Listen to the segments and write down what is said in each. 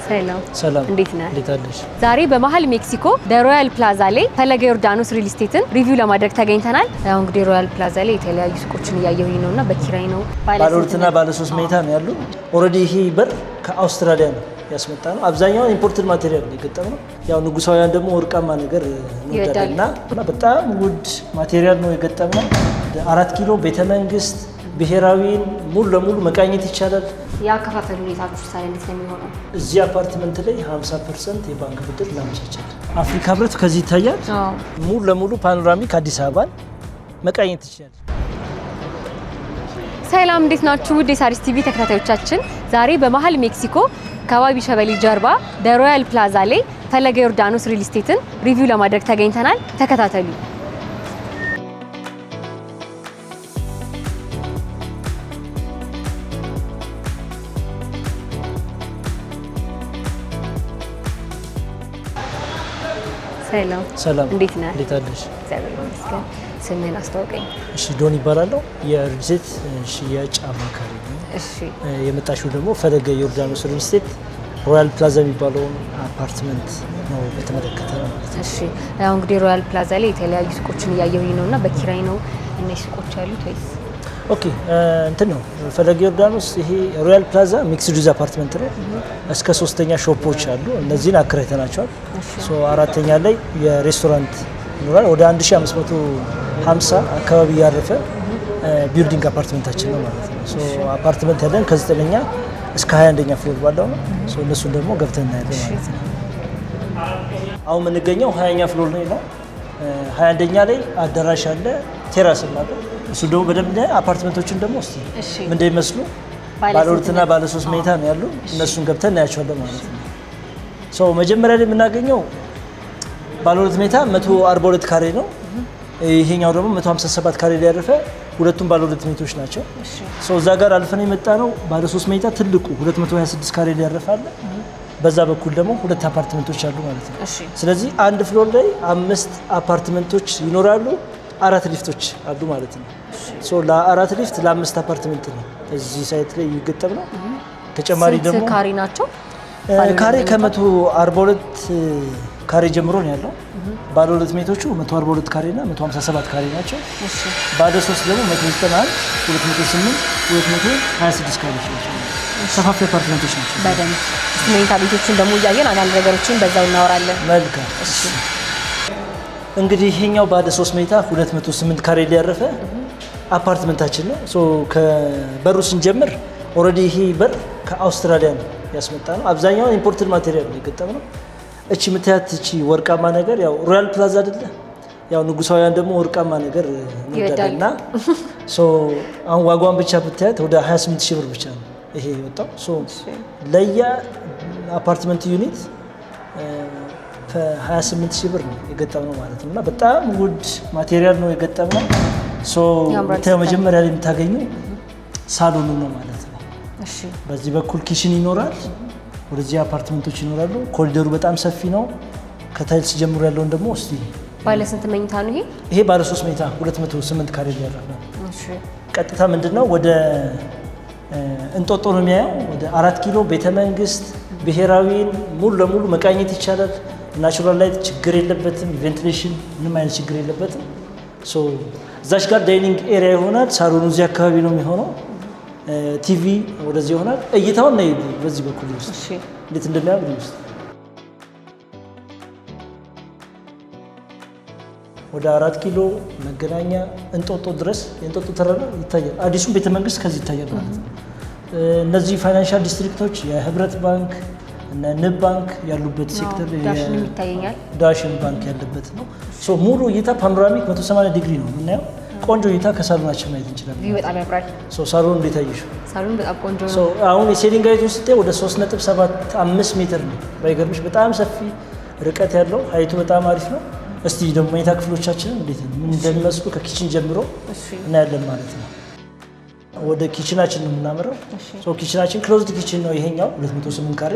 ሰላም እንዴት ነህ? እንዴት አለሽ? ዛሬ በመሃል ሜክሲኮ ሮያል ፕላዛ ላይ ፈለገ ዮርዳኖስ ሪል ስቴትን ሪቪው ለማድረግ ተገኝተናል። ያው እንግዲህ ሮያል ፕላዛ ላይ የተለያዩ ሱቆችን እያየሁኝ ነውና በኪራይ ነው ባለ 2 ባለ 3 መኝታ ነው ያሉ። ኦሬዲ ይሄ በር ከአውስትራሊያ ነው ያስመጣ ነው። አብዛኛው ኢምፖርትድ ማቴሪያል ነው የገጠመው። ያው ንጉሳውያን ደግሞ ወርቃማ ነገር ይወዳልና በጣም ውድ ማቴሪያል ነው የገጠመው። 4 ኪሎ ቤተመንግስት ብሔራዊን ሙሉ ለሙሉ መቃኘት ይቻላል። ያከፋፈሉ ሁኔታችሁ ሳይል እንዴት ነው የሚሆነው? እዚህ አፓርትመንት ላይ 50% የባንክ ብድር እናመቻቻለን። አፍሪካ ህብረት ከዚህ ይታያል። ሙሉ ለሙሉ ፓኖራሚክ አዲስ አበባን መቃኘት ይቻላል። ሰላም እንዴት ናችሁ? ውድ የሣሪስ ቲቪ ተከታታዮቻችን ዛሬ በመሃል ሜክሲኮ ከባቢ ሸበሌ ጀርባ ሮያል ፕላዛ ላይ ፈለገ ዮርዳኖስ ሪል ስቴትን ሪቪው ለማድረግ ተገኝተናል። ተከታተሉ። ሰላም እንዴት ነህ? እንዴት አለሽ? እግዚአብሔር ይመስገን። ስምህን አስተዋውቀኝ። እሺ ዶን ይባላለሁ። የሪል ስቴት ሽያጭ አማካሪ ነኝ። እሺ የመጣሽው ደግሞ ፈለገ ዮርዳኖስ ሪል ስቴት ሮያል ፕላዛ የሚባለውን አፓርትመንት ነው የተመለከተ ነው። እሺ ያው እንግዲህ ሮያል ፕላዛ ላይ የተለያዩ ሱቆችን እያየሁኝ ነውና በኪራይ ነው እነዚህ ሱቆች ያሉት ወይስ? ኦኬ እንትን ነው ፈለገ ዮርዳኖስ። ይሄ ሮያል ፕላዛ ሚክስድ ዩዝ አፓርትመንት ነው። እስከ 3ኛ ሾፖች አሉ። እነዚህን አከራይተናቸዋል። ሶ 4ኛ ላይ የሬስቶራንት ይኖራል። ወደ 1550 አካባቢ ያረፈ ቢልዲንግ አፓርትመንታችን ነው ማለት ነው። ሶ አፓርትመንት ያለን ከ9ኛ እስከ 21ኛ ፍሎር ባለው ነው። ሶ እነሱን ደግሞ ገብተን እናያለን ማለት ነው። አሁን የምንገኘው 20ኛ ፍሎር ላይ ነው። 21ኛ ላይ አዳራሽ አለ፣ ቴራስ አለ። እሱ ደግሞ በደንብ አፓርትመንቶችን ደግሞ እስቲ ምን እንደሚመስሉ ባለ 2 ባለ 3 መኝታ ነው ያሉ። እነሱን ገብተን እናያቸዋለን ማለት ነው። ሶ መጀመሪያ ላይ የምናገኘው ባለ 2 መኝታ 142 ካሬ ነው። ይሄኛው ደግሞ 157 ካሬ ላይ ያረፈ ሁለቱም ባለ 2 መኝቶች ናቸው። ሶ እዛ ጋር አልፈን የመጣ ነው ባለ 3 መኝታ ትልቁ 226 ካሬ ላይ ያረፋል። በዛ በኩል ደግሞ 2 አፓርትመንቶች አሉ ማለት ነው። ስለዚህ አንድ ፍሎር ላይ 5 አፓርትመንቶች ይኖራሉ። 4 ሊፍቶች አሉ ማለት ነው። ሶ ለ4 ሊፍት ለ5 አፓርትመንት ነው እዚህ ሳይት ላይ ይገጠም ነው። ተጨማሪ ደግሞ ካሬ ናቸው። ካሬ ከ142 ካሬ ጀምሮ ነው ያለው። ባለ 2 ሜትሮቹ 142 ካሬ እና 157 ካሬ ናቸው። ባለ 3 ደግሞ 191፣ 208፣ 226 ካሬ ናቸው። ሰፋፊ አፓርትመንቶች ናቸው። በደንብ መኝታ ቤቶችን ደግሞ እያየን አንዳንድ ነገሮችን በዛው እናወራለን። መልካም። እንግዲህ ይሄኛው ባለ 3 መኝታ 208 ካሬ ላይ ያረፈ አፓርትመንታችን ነው። ሶ ከበሩ ስንጀምር ኦሬዲ ይሄ በር ከአውስትራሊያ ነው ያስመጣ ነው። አብዛኛው ኢምፖርትድ ማቴሪያል ነው የገጠመው። እቺ የምታያት እቺ ወርቃማ ነገር ያው ሮያል ፕላዛ አይደለ? ያው ንጉሳውያን ደግሞ ወርቃማ ነገር ይወዳልና ሶ አሁን ዋጋዋን ብቻ ብታያት ወደ 28 ሺህ ብር ብቻ ነው ይሄ የወጣው። ሶ ለያ አፓርትመንት ዩኒት 28 ሺህ ብር ነው የገጠመው ማለት ነው። እና በጣም ውድ ማቴሪያል ነው የገጠመው። ሶ መጀመሪያ ላይ የምታገኙ ሳሎኑ ነው ማለት ነው። እሺ በዚህ በኩል ኪችን ይኖራል። ወደዚህ አፓርትመንቶች ይኖራሉ። ኮሪደሩ በጣም ሰፊ ነው። ከታይልስ ጀምሮ ያለውን ደግሞ እስቲ ባለ ስንት መኝታ ነው ይሄ? ይሄ ባለ 3 መኝታ 208 ካሬ ላይ ያረፈ ነው። እሺ ቀጥታ ምንድነው ወደ እንጦጦ ነው የሚያየው። ወደ 4 ኪሎ ቤተመንግስት ብሔራዊን ሙሉ ለሙሉ መቃኘት ይቻላል። ናቹራል ላይት ችግር የለበትም። ቬንቲሌሽን ምንም አይነት ችግር የለበትም። ሶ እዛች ጋር ዳይኒንግ ኤሪያ ይሆናል። ሳሎኑ እዚህ አካባቢ ነው የሚሆነው። ቲቪ ወደዚህ ይሆናል። እይታውን ነው በዚህ በኩል ውስጥ እንዴት እንደሚያምር ውስጥ ወደ 4 ኪሎ መገናኛ እንጦጦ ድረስ የእንጦጦ ተራራ ይታያል። አዲሱ ቤተመንግስት ከዚህ ይታያል ማለት ነው። እነዚህ ፋይናንሻል ዲስትሪክቶች የህብረት ባንክ እና ንብ ባንክ ያሉበት ሴክተር ዳሽን ባንክ ያለበት ነው። ሶ ሙሉ እይታ ፓኖራሚክ 180 ዲግሪ ነው የምናየው። ቆንጆ እይታ ከሳሎናችን ማየት እንችላለን። በጣም ያምራል። ሶ ሳሎን እንዴት አየሽው? ሳሎን በጣም ቆንጆ ነው። ሶ አሁን የሴሊንግ ሃይት ውስጥ ወደ 3.75 ሜትር ነው። ባይገርምሽ በጣም ሰፊ ርቀት ያለው ሃይቱ በጣም አሪፍ ነው። እስቲ ደግሞ መኝታ ክፍሎቻችንን እንዴት ምን እንደሚመስሉ ከኪችን ጀምሮ እናያለን ማለት ነው። ወደ ኪችናችን ነው የምናመራው። ሶ ኪችናችን ክሎዝድ ኪችን ነው። ይሄኛው 208 ካሬ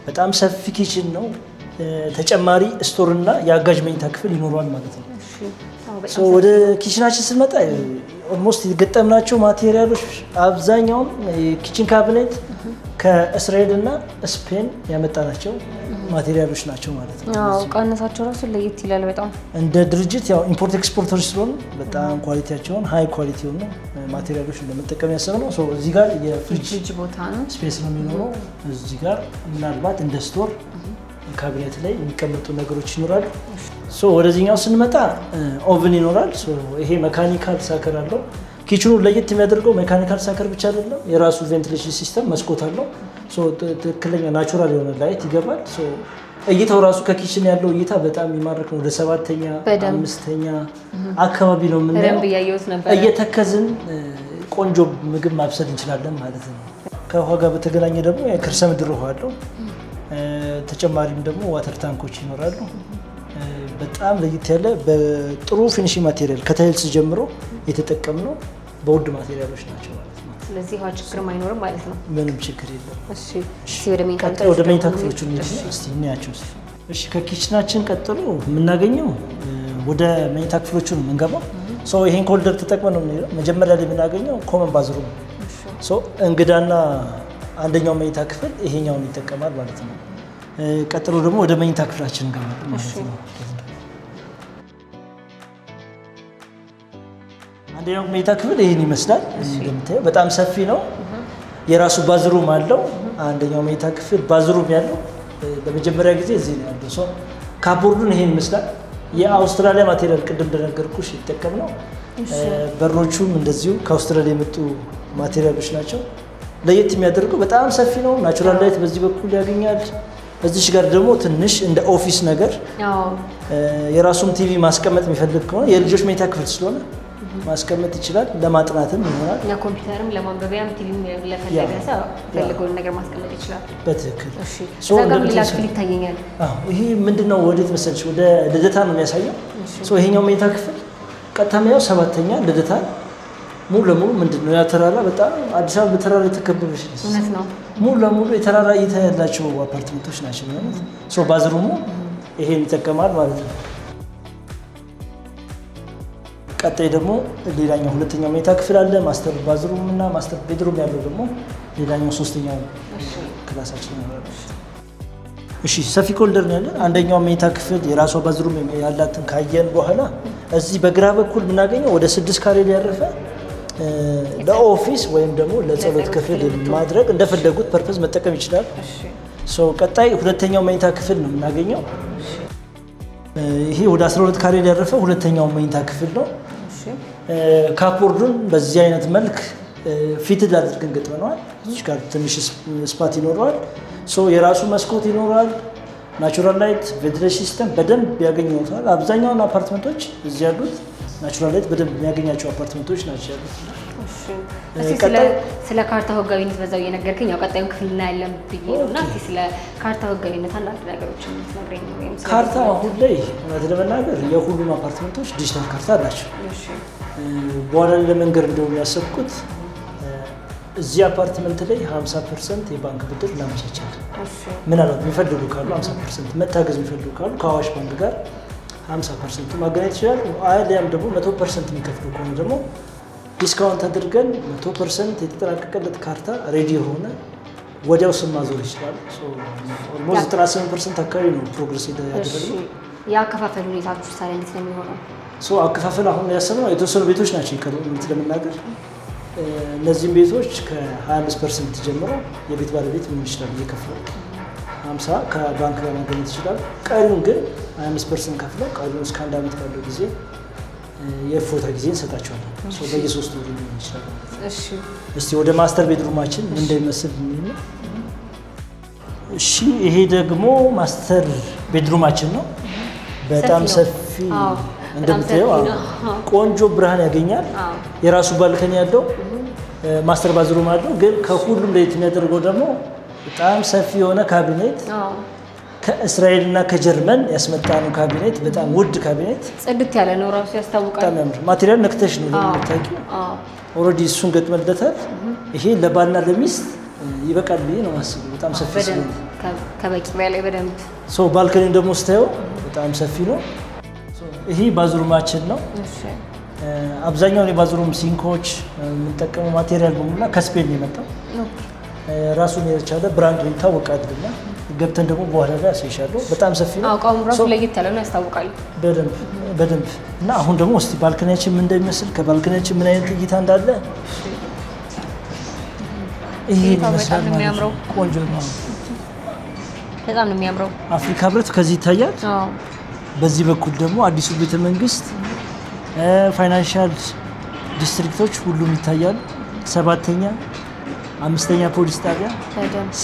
በጣም ሰፊ ኪችን ነው። ተጨማሪ ስቶር እና የአጋዥ መኝታ ክፍል ይኖረዋል ማለት ነው። ሶ ወደ ኪችናችን ስንመጣ ኦልሞስት የገጠምናቸው ማቴሪያሎች አብዛኛውን የኪችን ካቢኔት ከእስራኤል እና ስፔን ያመጣናቸው ማቴሪያሎች ናቸው ማለት ነው። ቃነሳቸው ራሱ ለየት ይላል በጣም። እንደ ድርጅት ያው ኢምፖርት ኤክስፖርተሮች ስለሆኑ በጣም ኳሊቲያቸውን ሃይ ኳሊቲ የሆኑ ማቴሪያሎች እንደመጠቀም ያሰብነው። ሶ እዚህ ጋር የፍሪጅ ቦታ ነው ስፔስ ነው የሚኖረው። እዚህ ጋር ምናልባት እንደ ስቶር ካቢኔት ላይ የሚቀመጡ ነገሮች ይኖራሉ። ሶ ወደዚህኛው ስንመጣ ኦቭን ይኖራል። ሶ ይሄ ሜካኒካል ሳከር አለው። ኪችኑ ለየት የሚያደርገው ሜካኒካል ሳከር ብቻ አይደለም፣ የራሱ ቬንቲሌሽን ሲስተም መስኮት አለው። ሶ ትክክለኛ ናቹራል የሆነ ላይት ይገባል። ሶ እይታው ራሱ ከኪችን ያለው እይታ በጣም የሚማርክ ነው። ወደ 7ኛ 5ኛ አካባቢ ነው የምናየው። እየተከዝን ቆንጆ ምግብ ማብሰል እንችላለን ማለት ነው። ከውሃ ጋር በተገናኘ ደግሞ የከርሰ ምድር ውሃ አለው። ተጨማሪም ደግሞ ዋተር ታንኮች ይኖራሉ። በጣም ለየት ያለ በጥሩ ፊኒሺንግ ማቴሪያል ከታይልስ ጀምሮ የተጠቀምነው በውድ ማቴሪያሎች ናቸው ማለት ነው። ስለዚህ ውሃ ችግርም አይኖርም ማለት ነው። ምንም ችግር የለም። እሺ ወደ መኝታ ክፍሎቹ እስቲ እናያቸው። እሺ ከኪችናችን ቀጥሎ የምናገኘው ወደ መኝታ ክፍሎቹ ነው የምንገባው። ሶ ይሄን ኮሪደር ተጠቅመን ነው የምንሄደው። መጀመሪያ ላይ የምናገኘው ኮመን ባዝሩም። ሶ እንግዳና አንደኛው መኝታ ክፍል ይሄኛውን ይጠቀማል ማለት ነው። ቀጥሎ ደግሞ ወደ መኝታ ክፍላችን እንገባለን ማለት ነው። አንደኛው መኝታ ክፍል ይሄን ይመስላል። እንደምታየው በጣም ሰፊ ነው። የራሱ ባዝሩም አለው። አንደኛው መኝታ ክፍል ባዝሩም ያለው ለመጀመሪያ ጊዜ እዚህ ነው ያለው። ሶ ካፖርዱን ይሄን ይመስላል። የአውስትራሊያ ማቴሪያል ቅድም እንደነገርኩሽ ይጠቀም ነው። በሮቹም እንደዚሁ ከአውስትራሊያ የመጡ ማቴሪያሎች ናቸው። ለየት የሚያደርገው በጣም ሰፊ ነው። ናቹራል ላይት በዚህ በኩል ያገኛል። እዚሽ ጋር ደግሞ ትንሽ እንደ ኦፊስ ነገር የራሱም ቲቪ ማስቀመጥ የሚፈልግ ከሆነ የልጆች መኝታ ክፍል ስለሆነ ማስቀመጥ ይችላል። ለማጥናትም ይሆናል። ለኮምፒውተርም ለማንበቢያም ቲቪም ለፈለገ ሰው ፈልገውን ነገር ማስቀመጥ ይችላል። በትክክል እዛ ጋር ሌላ ክፍል ይታየኛል። ይሄ ምንድነው? ወዴት መሰለሽ? ወደ ልደታ ነው የሚያሳየው። ይሄኛው መኝታ ክፍል ቀጥታው 7ኛ ልደታ ሙሉ ለሙሉ ምንድነው ያ ተራራ በጣም አዲስ አበባ በተራራ የተከበበች ነው። እውነት ነው። ሙሉ ለሙሉ የተራራ እይታ ያላቸው አፓርትመንቶች ናቸው ማለት ነው። ሶ ባዝሩሙ ይሄን ይጠቀማል ማለት ነው። ቀጣይ ደግሞ ሌላኛው ሁለተኛው መኝታ ክፍል አለ። ማስተር ባዝሩም እና ማስተር ቤድሩም ያለው ደግሞ ሌላኛው ሶስተኛው ክላሳችን ነው። እሺ ሰፊ ኮሪደር ነው ያለን። አንደኛው መኝታ ክፍል የራሷ ባዝሩም ያላትን ካየን በኋላ እዚህ በግራ በኩል የምናገኘው ወደ 6 ካሬ ያረፈ ለኦፊስ ወይም ደግሞ ለጸሎት ክፍል ማድረግ እንደፈለጉት ፐርፐዝ መጠቀም ይችላል። ሶ ቀጣይ ሁለተኛው መኝታ ክፍል ነው የምናገኘው። ይሄ ወደ 12 ካሬ ያረፈ ሁለተኛው መኝታ ክፍል ነው። ካፖርዱን በዚህ አይነት መልክ ፊትድ አድርገን ገጥመነዋል። እዚህ ጋር ትንሽ ስፓት ይኖረዋል። ሶ የራሱ መስኮት ይኖራል። ናቹራል ላይት ቬንቲሌሽን ሲስተም በደንብ ያገኙታል። አብዛኛውን አፓርትመንቶች እዚህ ያሉት ናቹራል ላይት በደንብ የሚያገኛቸው አፓርትመንቶች ናቸው ያሉት። ስለ ካርታ ህጋዊነት በዛው እየነገርከኝ ያው ቀጣዩን ክፍል እናያለን ብዬ ነው እና ስለ ካርታ ህጋዊነት አንዳንድ ነገሮችን ትነግረኝ ነው ወይም ካርታ አሁን ላይ እውነት ለመናገር የሁሉም አፓርትመንቶች ዲጂታል ካርታ አላቸው። በኋላ ለመንገር እንደው ያሰብኩት እዚህ አፓርትመንት ላይ 50% የባንክ ብድር እናመቻቻለን። ምናልባት የሚፈልጉ ካሉ 50% መታገዝ የሚፈልጉ ካሉ ከአዋሽ ባንክ ጋር 50% ማገናኘት ይችላል። አሊያም ደግሞ 100% የሚከፍሉ ከሆነ ደግሞ ዲስካውንት አድርገን 100% የተጠናቀቀለት ካርታ ሬዲ የሆነ ወዲያው ስም ማዞር ይችላል። ኦልሞስት 98% አካባቢ ነው ፕሮግረስ ያደረግነው። የአከፋፈል ሁኔታችሁ ታዲያ እንዴት ነው የሚሆነው? አከፋፈል አሁን ያሰብነው የተወሰኑ ቤቶች ናቸው ይቀሩት ለመናገር እነዚህም ቤቶች ከ25% ጀምሮ የቤት ባለቤት ምን ይችላል እየከፈለ 50 ከባንክ ጋር ማግኘት ይችላል። ቀሪውን ግን 25% ከፍለው ቀሪውን እስከ 1 ዓመት ባለው ጊዜ የፎታ ጊዜ እንሰጣቸዋለን። በየ3 ወሩ ሊሆን ይችላል። እስቲ ወደ ማስተር ቤድሩማችን ምን እንደሚመስል እንይና። እሺ ይሄ ደግሞ ማስተር ቤድሩማችን ነው። በጣም ሰፊ እንደምታየው ቆንጆ ብርሃን ያገኛል። የራሱ ባልከኒ ያለው ማስተር ባዝሩም አለው። ግን ከሁሉም ለየት የሚያደርገው ደግሞ በጣም ሰፊ የሆነ ካቢኔት ከእስራኤል እና ከጀርመን ያስመጣነው ካቢኔት፣ በጣም ውድ ካቢኔት፣ ጽድት ያለ ነው ራሱ ያስታውቃል። በጣም ያምር ማቴሪያል ነክተሽ ነው ለምታውቂው። ኦልሬዲ እሱን ገጥመንለታል። ይሄ ለባልና ለሚስት ይበቃል ብዬ ነው የማስበው። በጣም ሰፊ ስለሆነ ከበቂ በላይ በደንብ ሶ ባልኮኒ ደግሞ ስታየው በጣም ሰፊ ነው። ይሄ ባዝሩማችን ነው። እሺ አብዛኛው የባዝሩም ሲንኮች የምንጠቀመው ማቴሪያል በሙሉ ከስፔን ነው የመጣው። ራሱን የቻለ ብራንድ ይታወቃልና ገብተን ደግሞ በኋላ ላይ አሳይሻለሁ። በጣም ሰፊ ነው። አቋሙ ራሱ ለየት ያለ ነው ያስታውቃል። በደንብ እና አሁን ደግሞ እስቲ ባልኮኒያችን ምን እንደሚመስል ከባልኮኒያችን ምን አይነት እይታ እንዳለ ይሄ ይመስላል ማለት ነው። ቆንጆ ነው። በጣም ነው የሚያምረው። አፍሪካ ህብረት ከዚህ ይታያል። በዚህ በኩል ደግሞ አዲሱ ቤተ መንግስት፣ ፋይናንሻል ዲስትሪክቶች ሁሉም ይታያሉ። 7ኛ 5ኛ ፖሊስ ጣቢያ፣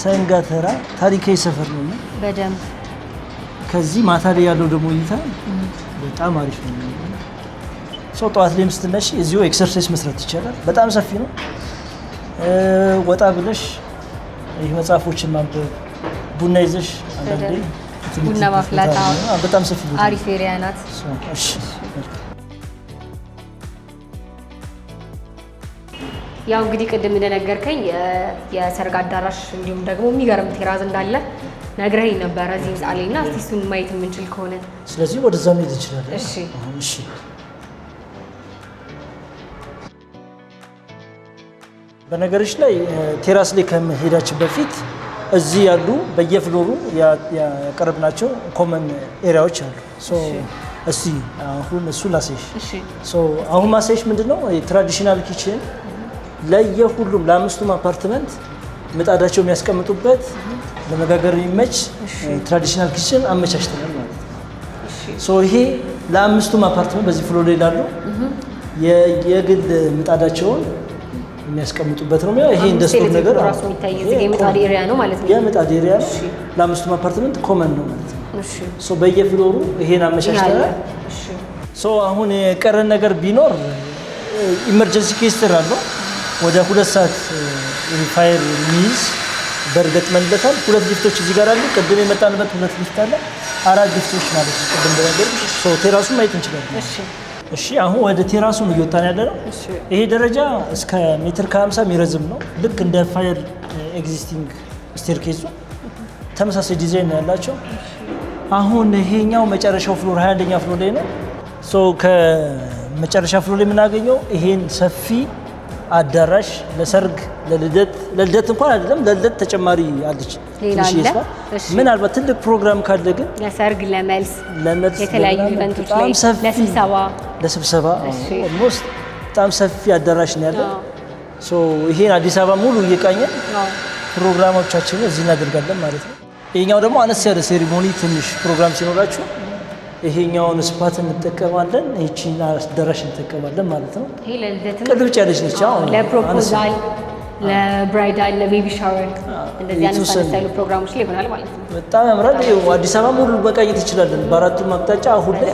ሰንጋተራ ታሪካዊ ሰፈር ነው። በደንብ ከዚህ ማታ ላይ ያለው ደግሞ እይታ በጣም አሪፍ ነው። ሰው ጠዋት ላይ ስትነሺ እዚሁ ኤክሰርሳይዝ መስራት ይቻላል። በጣም ሰፊ ነው። ወጣ ብለሽ ይህ መጽሐፎችን ማንበብ፣ ቡና ይዘሽ አንዳንዴ ቡና ማፍላት በጣም ሰፊ ነው። አሪፍ ኤሪያ ናት። እሺ ያው እንግዲህ ቅድም እንደነገርከኝ የሰርግ አዳራሽ እንዲሁም ደግሞ የሚገርም ቴራዝ እንዳለ ነግረኸኝ ነበረ እዚህ ህንፃ ላይ እና እስቲ እሱን ማየት የምንችል ከሆነ ስለዚህ ወደዛ መሄድ እንችላለን። እሺ እሺ በነገሮች ላይ ቴራስ ላይ ከመሄዳችን በፊት እዚህ ያሉ በየፍሎሩ ያቀረብናቸው ኮመን ኤሪያዎች አሉ። እስቲ አሁን እሱ ላሳይሽ። አሁን ማሳይሽ ምንድነው የትራዲሽናል ኪችን ለየሁሉም ለአምስቱም አፓርትመንት ምጣዳቸው የሚያስቀምጡበት ለመጋገር የሚመች ትራዲሽናል ኪችን አመቻችተናል ማለት ነው። ይሄ ለአምስቱም አፓርትመንት በዚህ ፍሎር ላይ ላሉ የግል ምጣዳቸውን የሚያስቀምጡበት ነው። ይሄ እንደ ስቶር ነገር ራሱ የሚታይ የምጣድ ኤሪያ ነው ማለት ነው። የምጣድ ኤሪያ ለአምስቱም አፓርትመንት ኮመን ነው ማለት ነው። በየፍሎሩ ይሄን አመቻችተናል። አሁን የቀረን ነገር ቢኖር ኢመርጀንሲ ኬስ አለው። ወደ 2 ሰዓት ፋየር ሚዝ በርገጥመንበታል። 2 ሊፍቶች እዚህ ጋር አሉ። ቅድም የመጣንበት 2 ሊፍት አለ። 4 ሊፍቶች ማለት ነው። ቅድም እንደነገርኩሽ ቴራሱን ማየት እንችላለን። እሺ አሁን ወደ ቴራሱ ነው እየወጣን ያለ ነው። ይሄ ደረጃ እስከ ሜትር ከ50 የሚረዝም ነው። ልክ እንደ ፋየር ኤግዚስቲንግ ስቴርኬዙ ተመሳሳይ ዲዛይን ነው ያላቸው። አሁን ይሄኛው መጨረሻው ፍሎር 21ኛ ፍሎር ላይ ነው። ከመጨረሻ ፍሎር ላይ የምናገኘው ይሄን ሰፊ አዳራሽ ለሰርግ ለልደት እንኳን አይደለም ለልደት ተጨማሪ አለች። ምናልባት ትልቅ ፕሮግራም ካለ ግን ለሰርግ ለመልስ የተለያዩ ኢቨንቶች ላይ ለስብሰባ ኦልሞስት በጣም ሰፊ አዳራሽ ነው ያለው። ይሄን አዲስ አበባ ሙሉ እየቃኘን ፕሮግራሞቻችንን እዚህ እናደርጋለን ማለት ነው። ይሄኛው ደግሞ አነስ ያለ ሴሪሞኒ ትንሽ ፕሮግራም ሲኖራችሁ ይሄኛውን ስፓት እንጠቀማለን። ይቺን አዳራሽ እንጠቀማለን ማለት ነው። ይሄ ለልደት ቅድብጭ ያለች ነች። ለፕሮፖዛል፣ ለብራይዳል፣ ለቤቢ ሻወር እንደዚህ ያነሳሉ ፕሮግራሞች ላይ ይሆናል ማለት ነው። በጣም ያምራል። አዲስ አበባ ሙሉ መቃኘት ይችላለን በአራቱም አቅጣጫ። አሁን ላይ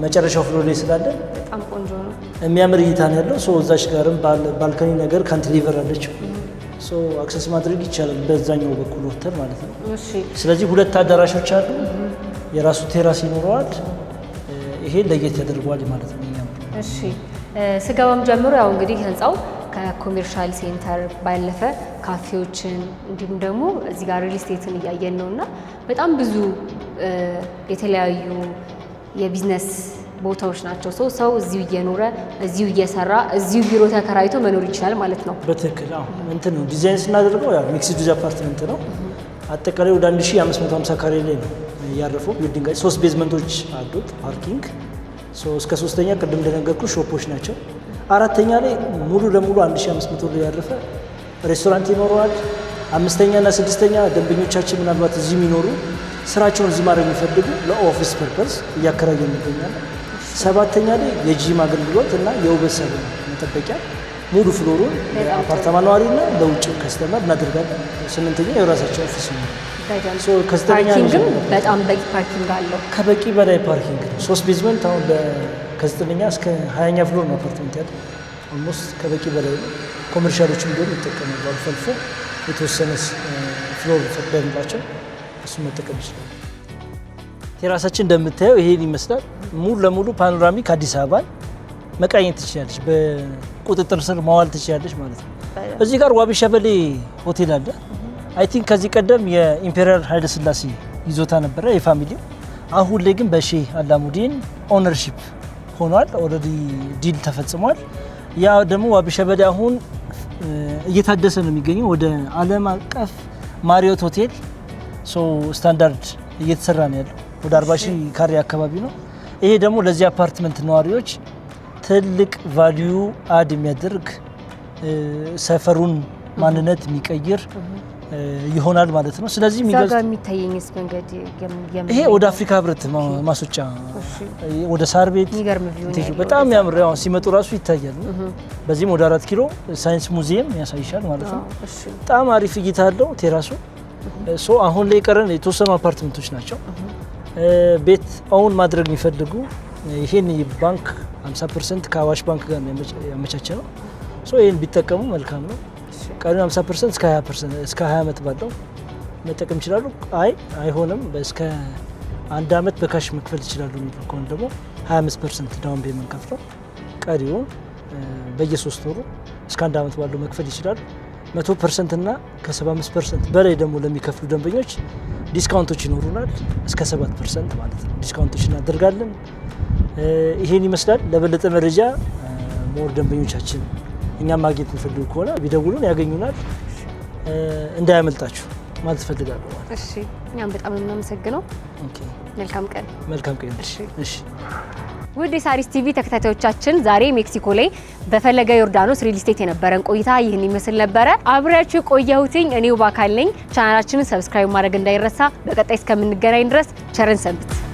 መጨረሻው ፍሎር ላይ ስላለን በጣም ቆንጆ ነው። የሚያምር እይታ ነው ያለው። እዛች ጋርም ባልኮኒ ነገር ካንቲሊቨር አለችው። አክሰስ ማድረግ ይቻላል በዛኛው በኩል ወተን ማለት ነው። ስለዚህ 2 አዳራሾች አሉ። የራሱ ቴራስ ይኖረዋል። ይሄ ለየት ያደርገዋል ማለት ነው። እሺ ስገባም ጀምሮ ያው እንግዲህ ህንፃው ከኮሜርሻል ሴንተር ባለፈ ካፌዎችን እንዲሁም ደግሞ እዚህ ጋር ሪል ስቴትን እያየን ነውና በጣም ብዙ የተለያዩ የቢዝነስ ቦታዎች ናቸው። ሰው እዚሁ እየኖረ እዚሁ እየሰራ እዚሁ ቢሮ ተከራይቶ መኖር ይችላል ማለት ነው። በትክክል እንትን ነው ዲዛይን ስናደርገው ያው ሚክስድ ዩዝ አፓርትመንት ነው። አጠቃላይ ወደ 1550 ካሬ ላይ ነው ያረፈው። ቢልዲንግ 3 ቤዝመንቶች አሉት። ፓርኪንግ እስከ 3ኛ ቅድም እንደነገርኩ ሾፖች ናቸው። 4ኛ ላይ ሙሉ ለሙሉ 1500 ላይ ያረፈ ሬስቶራንት ይኖረዋል። 5ኛ እና 6ኛ ደንበኞቻችን ምናልባት እዚህ የሚኖሩ ስራቸውን እዚህ ማድረግ የሚፈልጉ ለኦፊስ ፐርፐስ እያከራየን እንገኛለን። 7ኛ ላይ የጂም አገልግሎት እና የውበት ሳሎን መጠበቂያ ሙሉ ፍሎሩን ለአፓርታማ ነዋሪና ለውጭ ከስተመር እናደርጋለን። 8ኛ የራሳቸው ኦፊስ ነው። ፓርኪንግም በጣም በቂ ፓርኪንግ አለው። ከበቂ በላይ ፓርኪንግ ነው። 3 ቤዝመንት አሁን ከ9ኛ እስከ 20ኛ ፍሎር ነው አፓርትመንት ያለው። ኦልሞስት ከበቂ በላይ ነው። ኮመርሻሎችም ቢሆን ይጠቀማሉ። አልፎ አልፎ የተወሰነ ፍሎር ፈቅደንላቸው እሱን መጠቀም ይችላል። ቴራሳችን እንደምታየው ይሄን ይመስላል። ሙሉ ለሙሉ ፓኖራሚክ አዲስ አበባን መቃኘት ትችላለች። በቁጥጥር ስር ማዋል ትችላለች ማለት ነው። እዚህ ጋር ዋቢ ሸበሌ ሆቴል አለ። አይ ቲንክ ከዚህ ቀደም የኢምፔሪያል ኃይለ ሥላሴ ይዞታ ነበረ የፋሚሊው። አሁን ላይ ግን በሼህ አላሙዲን ኦነርሺፕ ሆኗል። ኦልሬዲ ዲል ተፈጽሟል። ያ ደግሞ ዋቢ ሸበሌ አሁን እየታደሰ ነው የሚገኘው ወደ ዓለም አቀፍ ማሪዮት ሆቴል ስታንዳርድ እየተሰራ ነው ያለው። ወደ 40,000 ካሬ አካባቢ ነው። ይሄ ደግሞ ለዚህ አፓርትመንት ነዋሪዎች ትልቅ ቫልዩ አድ የሚያደርግ ሰፈሩን ማንነት የሚቀይር ይሆናል ማለት ነው። ስለዚህ የሚታየኝስ መንገድ ይሄ ወደ አፍሪካ ህብረት ማስወጫ ወደ ሳር ቤት በጣም ያምር ያው ሲመጡ ራሱ ይታያል። በዚህም ወደ 4 ኪሎ ሳይንስ ሙዚየም ያሳይሻል ማለት ነው። በጣም አሪፍ እይታ አለው ቴራሱ። አሁን ላይ ቀረን የተወሰኑ አፓርትመንቶች ናቸው። ቤት አሁን ማድረግ የሚፈልጉ ይሄን ባንክ 50% ከአዋሽ ባንክ ጋር ያመቻቸ ነው። ይሄን ቢጠቀሙ መልካም ነው። ቀሪውን 50% እስከ 20% እስከ 20 ዓመት ባለው መጠቀም ይችላሉ። አይሆንም እስከ 1 ዓመት በካሽ መክፈል ይችላሉ። ከሆነ ደግሞ 25% ዳውን ፔመንት ከፍለው ቀሪውን በየ3 ወሩ እስከ 1 ዓመት ባለው መክፈል ይችላሉ። 100% እና ከ75% በላይ ደግሞ ለሚከፍሉ ደንበኞች ዲስካውንቶች ይኖሩናል። እስከ 7% ማለት ነው ዲስካውንቶች እናደርጋለን። ይሄን ይመስላል። ለበለጠ መረጃ ሞር ደንበኞቻችን እኛም ማግኘት የሚፈልጉ ከሆነ ቢደውሉን ያገኙናል። እንዳያመልጣችሁ ማለት ፈልጋለሁ። እሺ፣ እኛም በጣም እናመሰግነው። ኦኬ፣ መልካም ቀን። መልካም ቀን። እሺ። ውድ የሣሪስ ቲቪ ተከታታዮቻችን ዛሬ ሜክሲኮ ላይ በፈለገ ዮርዳኖስ ሪል ስቴት የነበረን ቆይታ ይህን ይመስል ነበረ። አብሬያችሁ ቆየሁትኝ እኔው ባካል ነኝ። ቻናላችንን ሰብስክራይብ ማድረግ እንዳይረሳ። በቀጣይ እስከምንገናኝ ድረስ ቸርን ሰንብት።